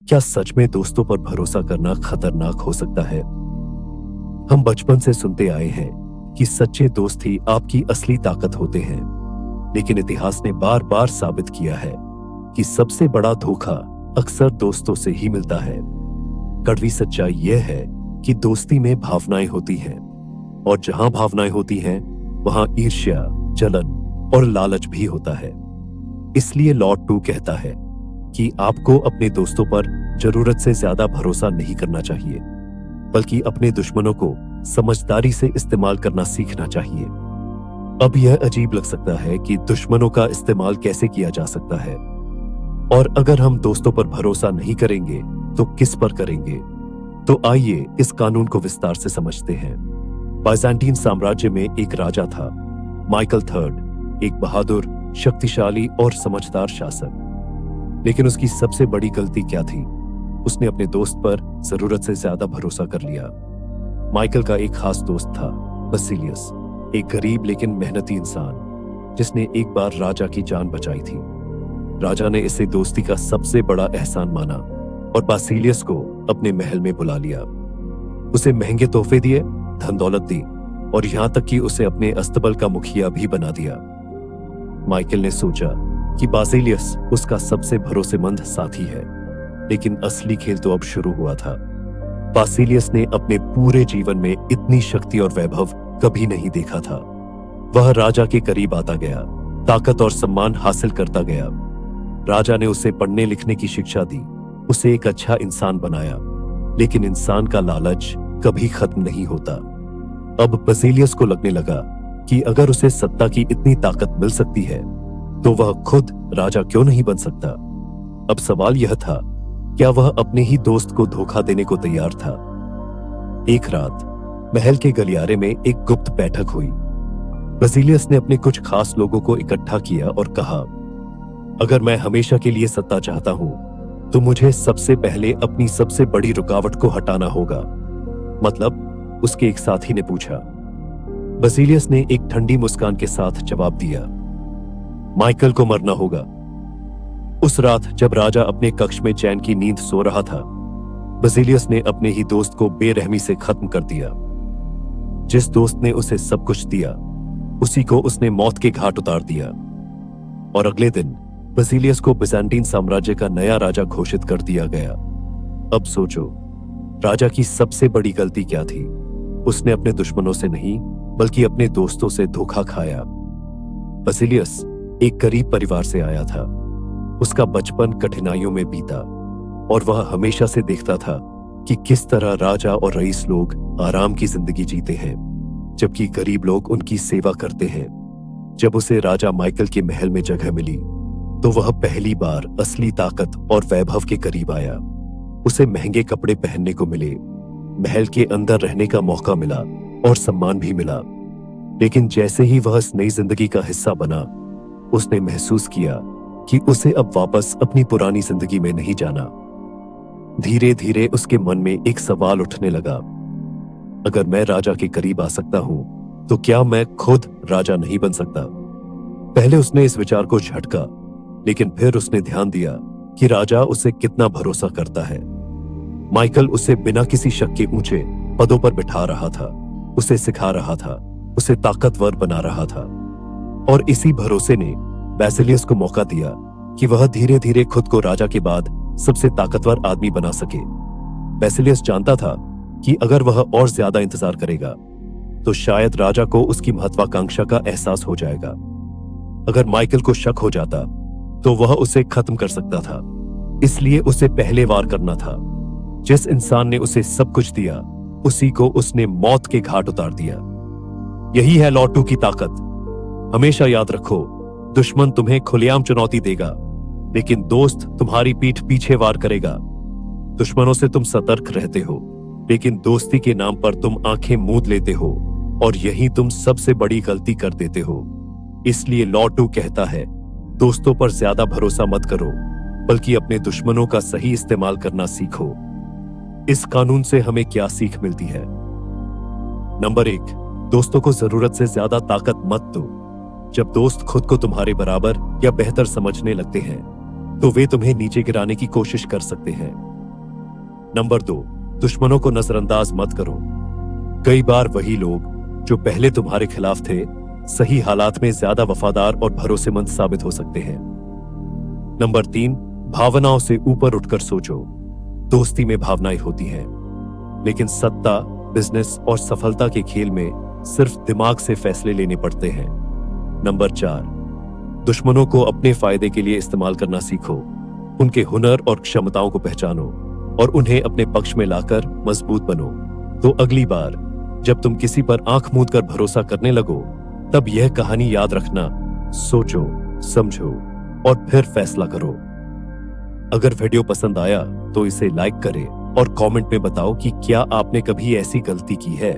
क्या सच में दोस्तों पर भरोसा करना खतरनाक हो सकता है? हम बचपन से सुनते आए हैं कि सच्चे दोस्त ही आपकी असली ताकत होते हैं, लेकिन इतिहास ने बार बार साबित किया है कि सबसे बड़ा धोखा अक्सर दोस्तों से ही मिलता है। कड़वी सच्चाई यह है कि दोस्ती में भावनाएं होती हैं, और जहां भावनाएं होती हैं वहां ईर्ष्या, जलन और लालच भी होता है। इसलिए लॉ 2 कहता है कि आपको अपने दोस्तों पर जरूरत से ज्यादा भरोसा नहीं करना चाहिए, बल्कि अपने दुश्मनों को समझदारी से इस्तेमाल करना सीखना चाहिए। अब यह अजीब लग सकता है कि दुश्मनों का इस्तेमाल कैसे किया जा सकता है, और अगर हम दोस्तों पर भरोसा नहीं करेंगे तो किस पर करेंगे? तो आइए इस कानून को विस्तार से समझते हैं। बाइजेंटीन साम्राज्य में एक राजा था, माइकल III, एक बहादुर, शक्तिशाली और समझदार शासक। लेकिन उसकी सबसे बड़ी गलती क्या थी? उसने अपने दोस्त पर जरूरत से ज्यादा भरोसा कर लिया। माइकल का एक खास दोस्त था, बसिलियस, एक गरीब लेकिन मेहनती इंसान, जिसने एक बार राजा की जान बचाई थी। राजा ने इसे दोस्ती का सबसे बड़ा एहसान माना और बासिलियस को अपने महल में बुला लिया। उसे महंगे तोहफे दिए, धन दौलत दी, और यहां तक कि उसे अपने अस्तबल का मुखिया भी बना दिया। माइकल ने सोचा कि बासिलियस उसका सबसे भरोसेमंद साथी है, लेकिन असली खेल तो अब शुरू हुआ था। बासिलियस ने अपने पूरे जीवन में इतनी शक्ति और वैभव कभी नहीं देखा था। वह राजा के करीब आता गया, ताकत और सम्मान हासिल करता गया। राजा ने उसे पढ़ने लिखने की शिक्षा दी, उसे एक अच्छा इंसान बनाया, लेकिन इंसान का लालच कभी खत्म नहीं होता। अब बासिलियस को लगने लगा कि अगर उसे सत्ता की इतनी ताकत मिल सकती है तो वह खुद राजा क्यों नहीं बन सकता। अब सवाल यह था, क्या वह अपने ही दोस्त को धोखा देने को तैयार था? एक रात महल के गलियारे में एक गुप्त बैठक हुई। बासिलियस ने अपने कुछ खास लोगों को इकट्ठा किया और कहा, अगर मैं हमेशा के लिए सत्ता चाहता हूं तो मुझे सबसे पहले अपनी सबसे बड़ी रुकावट को हटाना होगा। मतलब? उसके एक साथी ने पूछा। बासिलियस ने एक ठंडी मुस्कान के साथ जवाब दिया, माइकल को मरना होगा। उस रात जब राजा अपने कक्ष में चैन की नींद सो रहा था, बासिलियस ने अपने ही दोस्त को बेरहमी से खत्म कर दिया। जिस दोस्त ने उसे सब कुछ दिया, उसी को उसने मौत के घाट उतार दिया। और अगले दिन बासिलियस को बाइजेंटीन साम्राज्य का नया राजा घोषित कर दिया गया। अब सोचो, राजा की सबसे बड़ी गलती क्या थी? उसने अपने दुश्मनों से नहीं, बल्कि अपने दोस्तों से धोखा खाया। बासिलियस एक गरीब परिवार से आया था। उसका बचपन कठिनाइयों में बीता, और वह हमेशा से देखता था कि किस तरह राजा और रईस लोग आराम की जिंदगी जीते हैं, जबकि गरीब लोग उनकी सेवा करते हैं। जब उसे राजा माइकल के महल में जगह मिली तो वह पहली बार असली ताकत और वैभव के करीब आया। उसे महंगे कपड़े पहनने को मिले, महल के अंदर रहने का मौका मिला और सम्मान भी मिला। लेकिन जैसे ही वह इस नई जिंदगी का हिस्सा बना, उसने महसूस किया कि उसे अब वापस अपनी पुरानी जिंदगी में नहीं जाना। धीरे धीरे उसके मन में एक सवाल उठने लगा, अगर मैं राजा के करीब आ सकता हूं तो क्या मैं खुद राजा नहीं बन सकता? पहले उसने इस विचार को झटका, लेकिन फिर उसने ध्यान दिया कि राजा उसे कितना भरोसा करता है। माइकल उसे बिना किसी शक के ऊंचे पदों पर बिठा रहा था, उसे सिखा रहा था, उसे ताकतवर बना रहा था। और इसी भरोसे ने बासिलियस को मौका दिया कि वह धीरे धीरे खुद को राजा के बाद सबसे ताकतवर आदमी बना सके। बासिलियस जानता था कि अगर वह और ज्यादा इंतजार करेगा तो शायद राजा को उसकी महत्वाकांक्षा का एहसास हो जाएगा। अगर माइकल को शक हो जाता तो वह उसे खत्म कर सकता था। इसलिए उसे पहले वार करना था। जिस इंसान ने उसे सब कुछ दिया, उसी को उसने मौत के घाट उतार दिया। यही है लॉ 2 की ताकत। हमेशा याद रखो, दुश्मन तुम्हें खुलेआम चुनौती देगा, लेकिन दोस्त तुम्हारी पीठ पीछे वार करेगा। दुश्मनों से तुम सतर्क रहते हो, लेकिन दोस्ती के नाम पर तुम आंखें मूंद लेते हो, और यही तुम सबसे बड़ी गलती कर देते हो। इसलिए लॉ 2 कहता है, दोस्तों पर ज्यादा भरोसा मत करो, बल्कि अपने दुश्मनों का सही इस्तेमाल करना सीखो। इस कानून से हमें क्या सीख मिलती है? नंबर 1, दोस्तों को जरूरत से ज्यादा ताकत मत दो। जब दोस्त खुद को तुम्हारे बराबर या बेहतर समझने लगते हैं तो वे तुम्हें नीचे गिराने की कोशिश कर सकते हैं। नंबर 2, दुश्मनों को नजरअंदाज मत करो। कई बार वही लोग जो पहले तुम्हारे खिलाफ थे, सही हालात में ज्यादा वफादार और भरोसेमंद साबित हो सकते हैं। नंबर 3, भावनाओं से ऊपर उठकर सोचो। दोस्ती में भावनाएं होती हैं, लेकिन सत्ता, बिजनेस और सफलता के खेल में सिर्फ दिमाग से फैसले लेने पड़ते हैं। नंबर 4, दुश्मनों को अपने फायदे के लिए इस्तेमाल करना सीखो। उनके हुनर और क्षमताओं को पहचानो और उन्हें अपने पक्ष में लाकर मजबूत बनो। तो अगली बार जब तुम किसी पर आंख मूंद कर भरोसा करने लगो, तब यह कहानी याद रखना, सोचो, समझो और फिर फैसला करो। अगर वीडियो पसंद आया तो इसे लाइक करें और कमेंट में बताओ कि क्या आपने कभी ऐसी गलती की है।